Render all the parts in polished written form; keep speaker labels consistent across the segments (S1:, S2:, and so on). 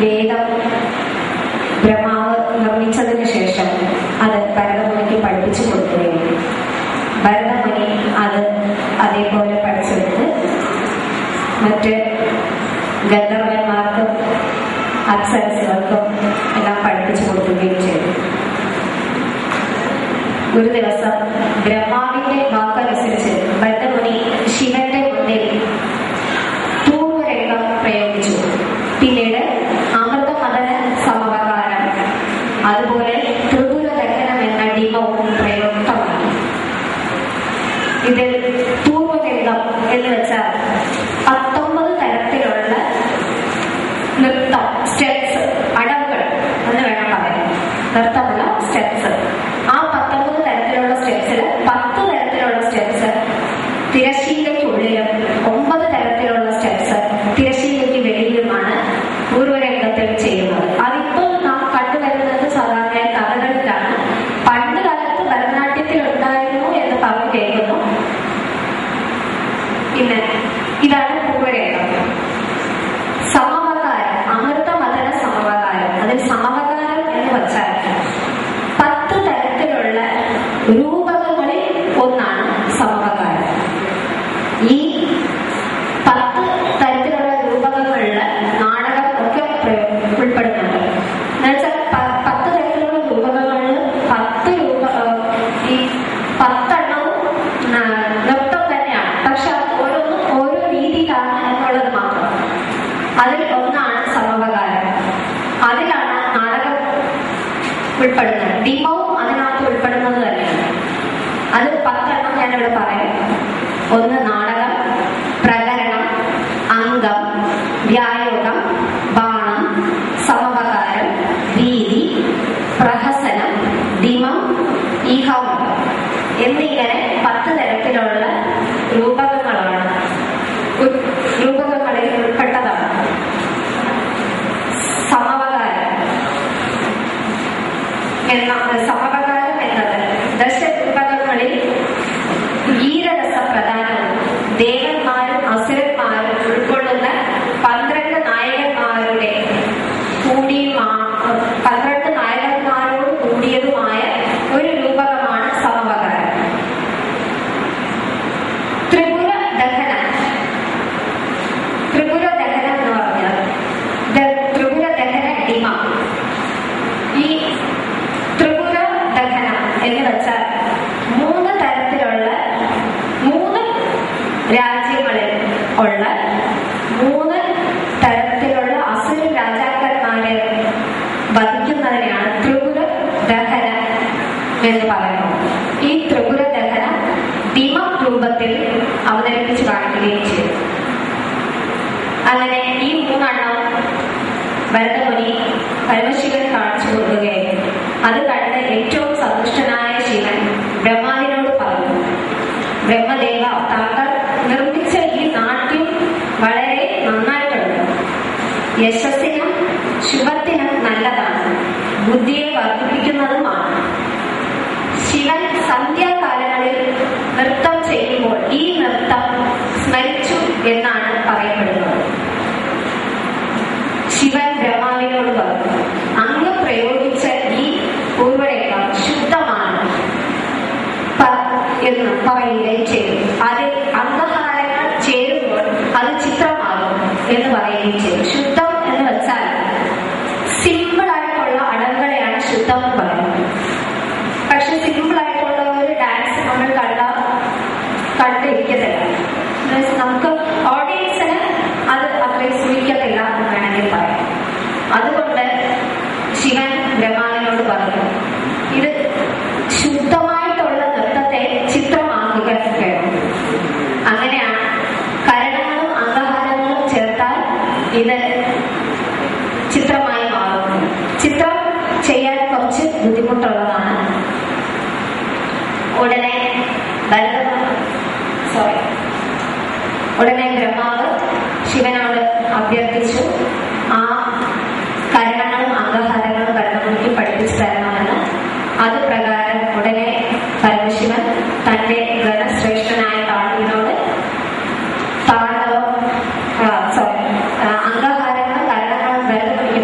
S1: വേദം ബ്രഹ്മാവ് നിർമ്മിച്ചതിന് ശേഷം അത് ഭരതമുനിക്ക് പഠിപ്പിച്ചു കൊടുക്കുകയും ഭരതമുനി അത് അതേപോലെ പഠിച്ചെടുത്ത് മറ്റ് ഗന്ധർവന്മാർക്കും അപ്സരസുകൾക്കും എല്ലാം പഠിപ്പിച്ചു കൊടുക്കുകയും ചെയ്തു. ഒരു ദിവസം ബ്രഹ്മാവിന്റെ വാക്കനുസരിച്ച് ഭരതമുനി ശിവന്റെ മുന്നിൽ പൂർവരേഖ പ്രയോഗിച്ചു. പിന്നീട് അമൃതമദന സമവകാരം, അതുപോലെ ത്രിപുരദഹനം എന്ന ഡിമവും പ്രയുക്തമാണ്. ഇതിൽ പൂർവരേഖം എന്ന് വെച്ചാൽ 19 തരത്തിലുള്ള നൃത്തം, സ്റ്റെപ്സ്, അടവുകൾ എന്ന് വേണം പറയാൻ. നൃത്തമുള്ള സ്റ്റെപ്സ്, ആ 19 തരത്തിലുള്ള സ്റ്റെപ്സിൽ 10 തരത്തിലുള്ള സ്റ്റെപ്സ് തിരശീലയ്ക്കുള്ളിലും 9 തരത്തിലുള്ള സ്റ്റെപ്സ് തിരശീലയ്ക്ക് വെളിയിലുമാണ് പൂർവരംഗത്തിൽ ചെയ്യുന്നത്. അതിപ്പോൾ നാം കണ്ടുവരുന്നത് സാധാരണ കഥകളിലാണ്. പണ്ട് കാലത്ത് ഭരതനാട്യത്തിൽ ഉണ്ടായിരുന്നു എന്ന് പറഞ്ഞു കേൾക്കുന്നു. പിന്നെ ഇതാണ് പൂർവരംഗം. സമവകാരം, അമൃതമദന സമവകാരം. അതിൽ സമവകാരം എന്ന് വെച്ചാൽ 10 തരത്തിലുള്ള രൂപകങ്ങളിൽ ഒന്നാണ് സമവകാരം. ഈ 10 തരത്തിലുള്ള രൂപകങ്ങളില് നാടകം ഒക്കെ ഉൾപ്പെടുന്നുണ്ട്. എന്നുവെച്ചാൽ 10 തരത്തിലുള്ള രൂപകങ്ങളിൽ 10 ഈ 10 എണ്ണവും നൃത്തം തന്നെയാണ്. പക്ഷെ ഓരോന്നും ഓരോ രീതിയിലാണ് എന്നുള്ളത് മാത്രം. അതിൽ ഒന്നാണ് സമവകാരം. അതിലാണ് നാടകം ഉൾപ്പെടുന്നത്. ഡിമവും അതിനകത്ത് ഉൾപ്പെടുന്നത് തന്നെയാണ്. അത് 10 എണ്ണം ഞാനിവിടെ പറയാം. ഒന്ന് നാടകം, പ്രകരണം, അംഗം, വ്യായോഗം, ബാണം, സമവകാരം, വീതി, പ്രഹസനം, ഡിമം, ഈഹം എന്നിങ്ങനെ 10 തരത്തിലുള്ള രൂപകങ്ങളാണ്, രൂപകങ്ങളിൽ ഉൾപ്പെട്ടതാണ് സമവകാരം സമവകാരം എന്നത് ദശരൂപകങ്ങളിൽ ഗീരരസ പ്രധാനവും ദേവന്മാരും അസുരന്മാരും ഉൾക്കൊള്ളുന്ന 12 നായകന്മാരുടെ 12 നായകന്മാരോട് കൂടിയതുമായ ഒരു രൂപകമാണ് സമവകാരം. ത്രിപുര ദഹനം എന്ന് പറഞ്ഞാൽ ത്രിപുര ദഹന ഡിമ. ഈ ത്രിപുര ദഹനം എന്ന് വെച്ചാൽ 3 തരത്തിലുള്ള 3 രാജ്യങ്ങളിൽ ഉള്ള 3 തരത്തിലുള്ള അസുര രാജാക്കന്മാരെ വധിക്കുന്നതിനെയാണ് ത്രിപുര ദഹനം എന്ന് പറയുന്നത്. ഈ ത്രിപുര ദഹനം ഡിമ രൂപത്തിൽ അവതരിപ്പിച്ച് കാണിക്കുകയും ചെയ്തു. അങ്ങനെ ഈ 3 എണ്ണം ഭരതമുനി പരമശിവൻ കാണിച്ചു കൊടുക്കുകയും അത് കണ്ട് ഏറ്റവും സന്തുഷ്ടനായ ശിവൻ ബ്രഹ്മാവിനോട് പറഞ്ഞു, ബ്രഹ്മദേവ, താങ്കൾ നിർമ്മിച്ച ഈ നാട്യം വളരെ നന്നായിട്ടുണ്ട്. യശസ്സിനും ശുഭത്തിനും നല്ലതാണ്, ബുദ്ധിയെ വർദ്ധിപ്പിക്കുന്നതുമാണ്. ശിവൻ സന്ധ്യാകാലങ്ങളിൽ നൃത്തം ചെയ്യുമ്പോൾ ഈ നൃത്തം സ്മരിച്ചു എന്നാണ് പറയപ്പെടുന്നത്. ശിവൻ ബ്രഹ്മാവിനോട് പറഞ്ഞു, അങ്ങ് പ്രയോഗിച്ച ഈ പൂർവരേഖ ശുദ്ധമാണ് എന്ന് പറയുകയും ചെയ്തു. അതിൽ അംഗഹാരങ്ങൾ ചേരുമ്പോൾ അത് ചിത്രമാകും എന്ന് പറയുകയും ചെയ്തു. ശുദ്ധം എന്ന് വെച്ചാൽ സിമ്പിളായിട്ടുള്ള അടവുകളെയാണ് ശുദ്ധം എന്ന് പറയുന്നത്. പക്ഷെ സിമ്പിളായിട്ടുള്ള ഒരു ഡാൻസ് നമ്മൾ കണ്ടിരിക്കത്തില്ല. നമുക്ക് ഓഡിയൻസിന് അത് അത്രയും സ്വീകരിക്കത്തില്ല എന്ന് വേണമെങ്കിൽ പറയാം. അതുകൊണ്ട് ശിവൻ ബ്രഹ്മാവിനോട് പറഞ്ഞു, ഇത് ശുദ്ധമായിട്ടുള്ള നൃത്തത്തെ ചിത്രമാക്കുക വേണം. അങ്ങനെയാണ് കരണങ്ങളും അംഗഹാരങ്ങളും ചേർത്താൽ ഇത് ചിത്രമായി മാറുന്നു. ചിത്രം ചെയ്യാൻ കുറച്ച് ബുദ്ധിമുട്ടുള്ളതാണ്. ഉടനെ ബ്രഹ്മാവ് ശിവനോട് അഭ്യർത്ഥിച്ചു, ആ കരണങ്ങളും അംഗഹാരങ്ങളും ഭരതമുനിക്ക് പഠിപ്പിച്ചു തരണമെന്ന്. അത് പ്രകാരം ഉടനെ പരമശിവൻ തന്റെ ഗണശ്രേഷ്ഠനായ താളവിനോട് അംഗഹാരങ്ങളും കരണങ്ങളും ഭരതമുനിക്ക്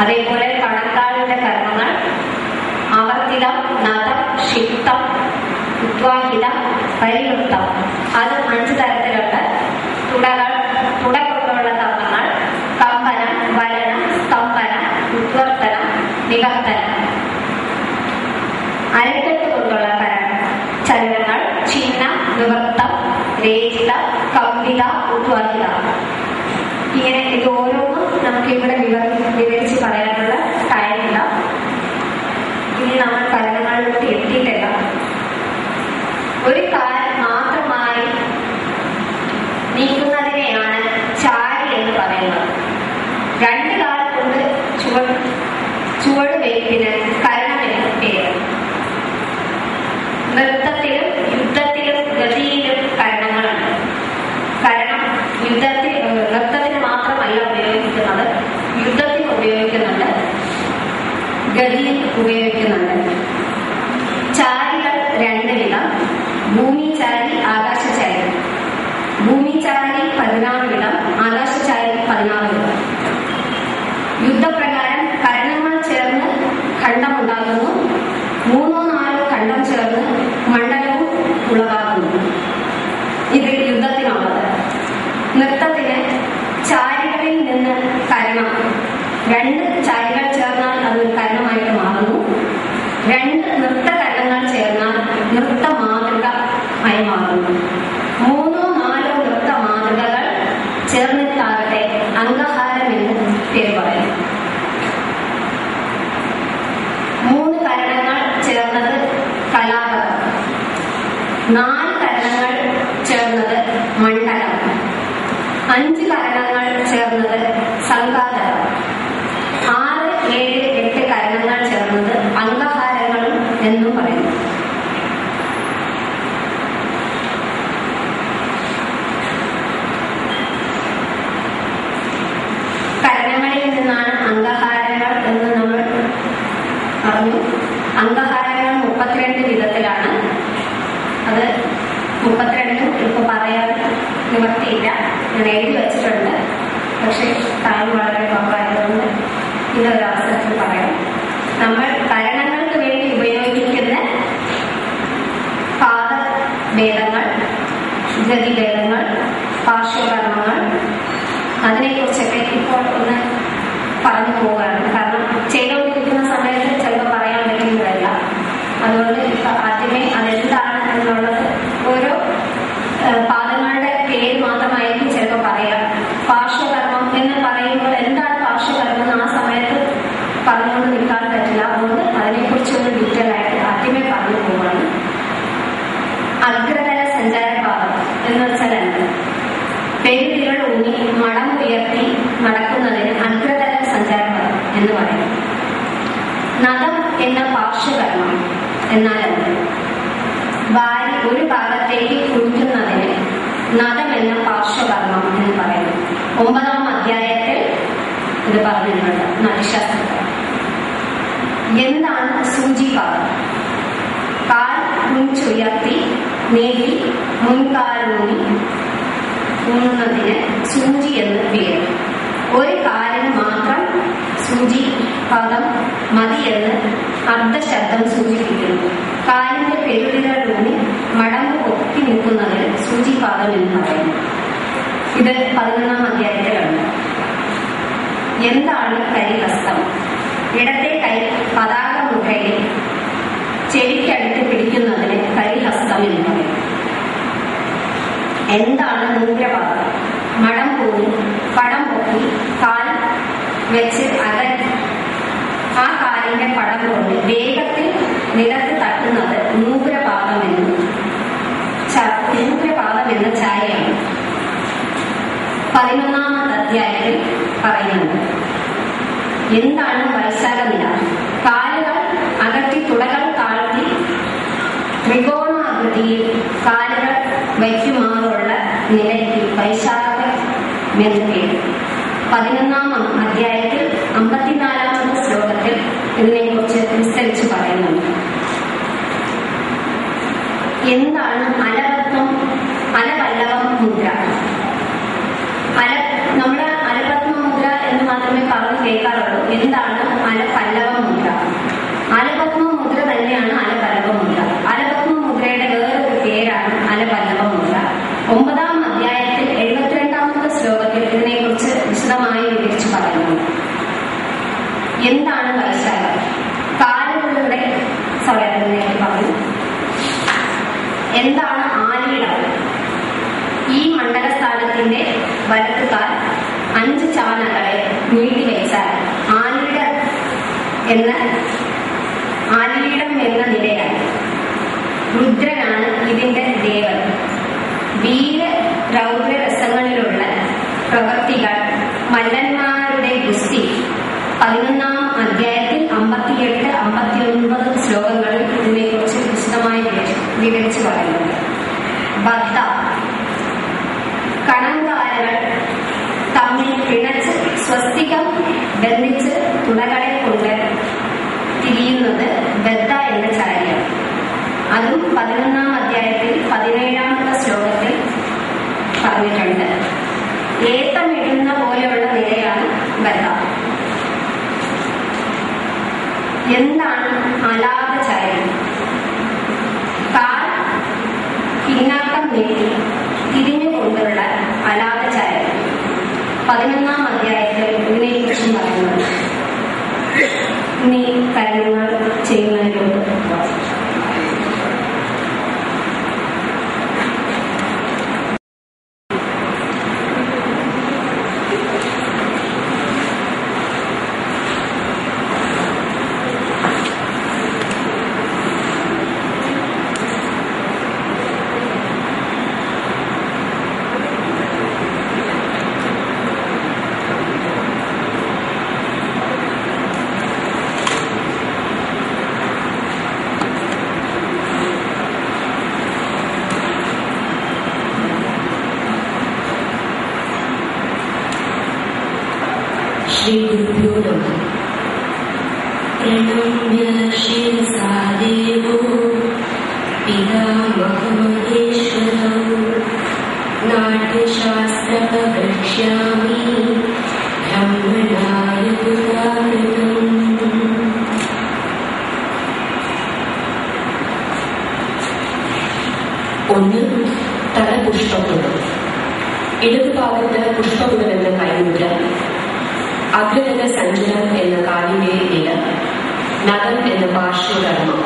S1: അതേപോലെ കണക്കാളിന്റെ കർമ്മങ്ങൾ ആവർത്തിതം, നദം, ക്ഷിപ്തം, ഉദ്വാഹിതം, പരിവൃത്തം. അത് 5 തരത്തിലുണ്ട്. തുടകൊണ്ടുള്ള കർമ്മങ്ങൾ കമ്പനം, വലനം, സ്തംഭനം, ഉദ്വർത്തനം, നിവർത്തനം. അരക്കെട്ട് കൊണ്ടുള്ള ചലനങ്ങൾ ചിഹ്നം, നിവൃത്തം, രേചിത, കമ്പിത, ഉദ്വാഹിത. ഇങ്ങനെ ഇത് ഓരോന്നും നമുക്ക് ഇവിടെ വിവരിച്ച് പറയാനുള്ള ടൈമില്ല. ഇനി നമ്മൾ കലനങ്ങളിലോട്ട് എത്തിയിട്ടില്ല. ഒരു കാലം മാത്രമായി നീക്കുന്നതിനെയാണ് ചാരി എന്ന് പറയുന്നത്. 2 കാലം കൊണ്ട് ചുവട് വെയ്പ്പിന് കരണമെന്ന് പേര്. നൃത്തത്തിലും യുദ്ധത്തിലും ഗതിയിലും കരണങ്ങളുണ്ട്. കരണം നൃത്തത്തിന് മാത്രമല്ല ഉപയോഗിക്കുന്നത്, യുദ്ധത്തിന് ഉപയോഗിക്കുന്നുണ്ട്, ഗതിയിൽ ഉപയോഗിക്കുന്നുണ്ട്. ചാരികൾ 2 വിധം: ഭൂമിചാരി, ആകാശചാരി. ഭൂമിചാരി 16 വിധം, ആകാശചാരി 16 വിധം. യുദ്ധപ്രകാരം കരണങ്ങൾ ചേർന്ന് ഖണ്ഡമുണ്ടാകുന്നു. 3-4 ഖണ്ഡം ചേർന്ന് മണ്ഡലവും ഉളവാകുന്നു. ഇത് യുദ്ധത്തിനുള്ളത്. നൃത്തത്തിന് ചാരികളിൽ നിന്ന് കരണം, 2 ചാരികൾ ചേർന്നാൽ അതൊരു കരണമായിട്ട് മാറുന്നു. 2 നൃത്തകരണങ്ങൾ ചേർന്നാൽ നൃത്ത മാതൃക ആയി മാറുന്നു. 3-4 നൃത്ത മാതൃകകൾ ചേർന്നിട്ടാകട്ടെ അംഗഹാരം എന്ന് പേര് പറയുന്നു. 3 കരണങ്ങൾ ചേർന്നത് കലാപകം, 4 കരണങ്ങൾ ചേർന്നത് മണ്ഡലം, 5 കരണങ്ങൾ ചേർന്നത് സംഘാതകം, 6, 7, 8 കരണങ്ങൾ ചേർന്നത് അംഗഹാരങ്ങളും എന്നും പറയുന്നു. കരണങ്ങളിൽ നിന്നാണ് അംഗഹാരങ്ങൾ എന്ന് നമ്മൾ പറഞ്ഞു. അംഗഹാരങ്ങൾ 32 വിധത്തിലാണ്. അത് 32 ഇപ്പൊ പറയാൻ നിവർത്തിയില്ല, ഞാൻ എഴുതി വെച്ചിട്ടുണ്ട്. പക്ഷെ ടൈം വളരെ കുറവായതുകൊണ്ട് ഇതൊരു അവസരത്തിൽ പറയാം. നമ്മൾ കരണങ്ങൾക്ക് വേണ്ടി ഉപയോഗിക്കുന്ന പാദഭേദങ്ങൾ, ഗതിഭേദങ്ങൾ, പാർശ്വകർമ്മങ്ങൾ, അതിനെക്കുറിച്ചൊക്കെ ഇപ്പോൾ ഒന്ന് പറഞ്ഞു പോവുകയാണ്. കാരണം ചെയ്തുകൊണ്ടിരിക്കുന്ന സമയത്ത് ചിലപ്പോൾ പറയാൻ പറ്റുന്നതല്ല. അതുകൊണ്ട് ഇപ്പൊ ആദ്യമേ അതെന്താണ് എന്നുള്ളത് ഓരോ പാദങ്ങളുടെ പേര് മാത്രമായിരിക്കും ചിലപ്പോൾ പറയാം. പാർശ്വകർമ്മം എന്ന് പറയുമ്പോൾ എന്താണ് പാർശ്വകർമ്മം ആ സമയത്ത് പറഞ്ഞുകൊണ്ട് നിൽക്കാൻ പറ്റില്ല. അതുകൊണ്ട് അതിനെക്കുറിച്ചൊന്ന് ഡീറ്റെയിൽ ആയിട്ട് ആദ്യമേ പറഞ്ഞു പോവുകയാണ്. അഗ്രതല സഞ്ചാരപാദം എന്ന് വെച്ചാൽ എന്ത്? പെരുവിരൽ ഊന്നി മടം ഉയർത്തി നടക്കുന്നതിന് അഗ്രതല സഞ്ചാരപാദം എന്ന് പറയും. നദം എന്ന പാർശ്വകർമ്മം എന്നാൽ എന്ത്? വാരി ഒരു ഭാഗത്തേക്ക് കുഴിക്കുന്നതിന് നദം എന്ന പാർശ്വകർമ്മം എന്ന് പറയുന്നു. 9-ാം അധ്യായത്തിൽ ഇത് പറഞ്ഞിട്ടുണ്ട് നാട്യശാസ്ത്രത്തിൽ. എന്താണ് സൂചിപാദം? കാൽ കുഞ്ചുയർത്തി നീട്ടി മുൻകാലൂന്നി ഊന്നുന്നതിന് സൂചി എന്ന് പേര്. ഒരു കാലിന് മാത്രം സൂചി പദം മതിയെന്ന് അർദ്ധശബ്ദം സൂചിപ്പിക്കുന്നു. കാലിന്റെ പെരുവിരലൂന്നി മടങ്ങ് ഒത്തി നിൽക്കുന്നതിന് സൂചിപാദം എന്ന് പറയുന്നു. ഇത് 11-ാം അധ്യായത്തിലുണ്ട്. എന്താണ് കരിഹസ്തം? ഇടത്തെ കൈ പതാക മുഖയിൽ ചെവിക്കടുത്ത് പിടിക്കുന്നതിന് കരിഹസ്തം എന്ന് പറയും. എന്താണ് നൂഗ്രപാദം? മടം പൂന്നി പടം പൊക്കി കാൽ വെച്ച് ആ കാലിന്റെ പടം കൊണ്ട് വേഗത്തിൽ നിലത്ത് തട്ടുന്നത് നൂഗ്രപാദം എന്ന ചായയാണ്. 11-ാം അധ്യായത്തിൽ പറയുന്നത്. എന്താണ് വൈശാഖനില? കാലുകൾ അകത്തി തുടകൾ താഴ്ത്തി ത്രികോണാകൃതിയിൽ കാലുകൾ വയ്ക്കുമാറുള്ള നിലയ്ക്ക് വൈശാഖമെന്ന് പേര്. 11-ാം അധ്യായത്തിൽ 54-ാമത്തെ ശ്ലോകത്തിൽ ഇതിനെക്കുറിച്ച് വിസ്തരിച്ച് പറയുന്നുണ്ട്. എന്താണ് അലപല്ലവം മുദ്ര? നമ്മുടെ അലപത്മ മുദ്ര എന്ന് മാത്രമേ പറഞ്ഞു കേൾക്കാറുള്ളൂ. എന്താണ് അലപല്ലവ മുദ്ര? അലപത്മ മുദ്ര തന്നെയാണ് അലപല്ലവ മുദ്ര. അലപത്മ മുദ്രയുടെ വേറൊരു പേരാണ് അലപല്ലവ മുദ്ര. 9-ാം അധ്യായത്തിൽ 72-ാമത്തെ ശ്ലോകത്തിൽ ഇതിനെക്കുറിച്ച് വിശദമായി വിവരിച്ചു പറയുന്നു. എന്താണ് വൈശാഖം? കാലുകളുടെ സമയത്തിലേക്ക് പറഞ്ഞു. എന്താണ് ആലീടം? ഈ മണ്ഡലസ്ഥാനത്തിന്റെ വലത്തുകാൽ 5 ചാണകളെ നീട്ടിവെച്ചാൽ ആലീടം എന്ന നിലയാണ്. രുദ്രനാണ് ഇതിന്റെ ദേവൻ. വീര രൗദ്ര രസങ്ങളിലുള്ള പ്രവൃത്തികൾ, മല്ലന്മാരുടെ ഗുസ്തി 11-ാം അധ്യായത്തിൽ 58-59 ശ്ലോകങ്ങളിൽ ഇതിനെക്കുറിച്ച് വിശദമായി വിവരിച്ചു പറയുന്നുണ്ട്. ബദ്ധ കണങ്കാലുകൾ തമ്മിൽ പിണച്ച് സ്വസ്തികം ബന്ധിച്ച് തുടകളെ കൊണ്ട് തിരിയുന്നത് ബദ്ധ എന്ന ചാര്യം. അതും 11-ാം അധ്യായത്തിൽ 17-ാമത്തെ ശ്ലോകത്തിൽ പറഞ്ഞിട്ടുണ്ട്. ഏത്തമിടുന്ന പോലെയുള്ള നിലയാണ് ബദ്ധ. എന്താണ് അലാപചാര്യം? കാൽ പിന്നാക്കം നീട്ടി തിരിഞ്ഞുകൊണ്ടുള്ള അലാപചാര്യം 11-ാം അധ്യായത്തിൽ ഇതിനെക്കുറിച്ചും പറയുന്നുണ്ട്. ഇനി കാര്യങ്ങൾ ചെയ്യുന്നതിലൂടെ
S2: प्रणम्य शिरसा देवो पितामहमहेश्वरौ नाट्यशास्त्रं वक्ष्यामि ब्रह्मणाय कृताकृतम्. ഒന്ന് തലപുഷ്പകുടം. ഇടതുഭാഗത്ത് പുഷ്പകുടം എന്ന കൈമുദ്ര, അഗ്രതല സഞ്ചരം എന്ന കാലിന്റെ ഇല, നദം എന്ന പാർശ്വകർമ്മം,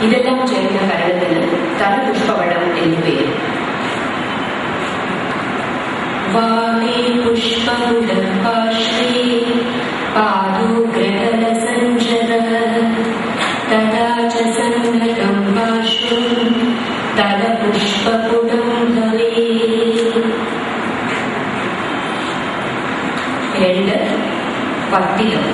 S2: ഇതെല്ലാം ചേർന്ന കരണത്തിന് തലപുഷ്പവടം എന്നു പേര്. വാമേ പുഷ്പകുടം പാർശ്വേ പാദോഗ്രതല സഞ്ചരഃ തഥാ ച സന്നതം പാർശ്വം തലപുഷ്പകുടം ഭവേത്. 2 പത്തിലം.